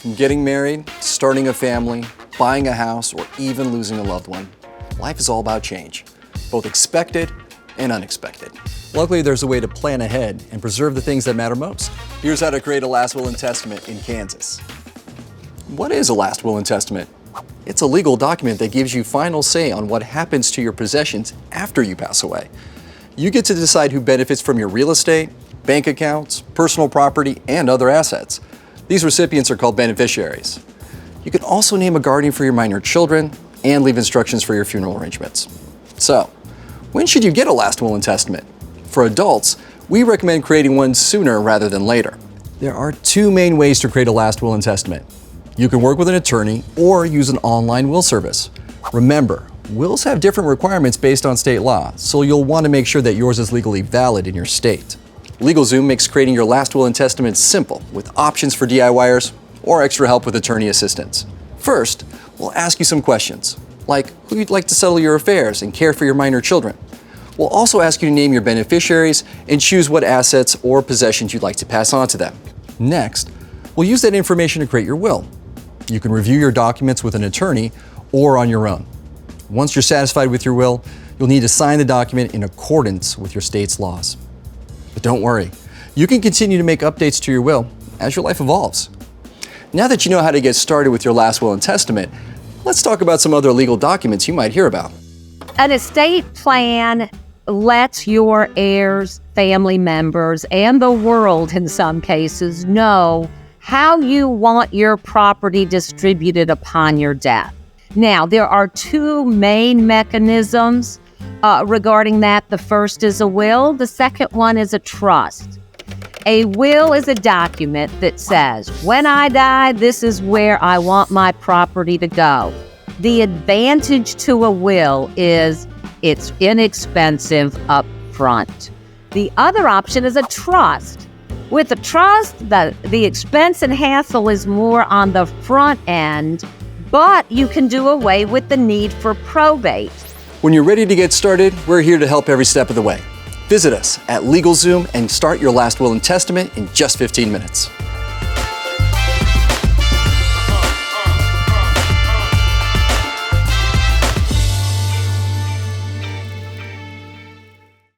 From getting married, starting a family, buying a house, or even losing a loved one, life is all about change, both expected and unexpected. Luckily, there's a way to plan ahead and preserve the things that matter most. Here's how to create a last will and testament in Kansas. What is a last will and testament? It's a legal document that gives you final say on what happens to your possessions after you pass away. You get to decide who benefits from your real estate, bank accounts, personal property, and other assets. These recipients are called beneficiaries. You can also name a guardian for your minor children and leave instructions for your funeral arrangements. So, when should you get a last will and testament? For adults, we recommend creating one sooner rather than later. There are two main ways to create a last will and testament. You can work with an attorney or use an online will service. Remember, wills have different requirements based on state law, so you'll want to make sure that yours is legally valid in your state. LegalZoom makes creating your last will and testament simple with options for DIYers or extra help with attorney assistance. First, we'll ask you some questions, like who you'd like to settle your affairs and care for your minor children. We'll also ask you to name your beneficiaries and choose what assets or possessions you'd like to pass on to them. Next, we'll use that information to create your will. You can review your documents with an attorney or on your own. Once you're satisfied with your will, you'll need to sign the document in accordance with your state's laws. But don't worry, you can continue to make updates to your will as your life evolves. Now that you know how to get started with your last will and testament, let's talk about some other legal documents you might hear about. An estate plan lets your heirs, family members, and the world in some cases know how you want your property distributed upon your death. Now, there are two main mechanisms regarding that. The first is a will. The second one is a trust. A will is a document that says, when I die, this is where I want my property to go. The advantage to a will is it's inexpensive up front. The other option is a trust. With a trust, the expense and hassle is more on the front end, but you can do away with the need for probate. When you're ready to get started, we're here to help every step of the way. Visit us at LegalZoom and start your last will and testament in just 15 minutes.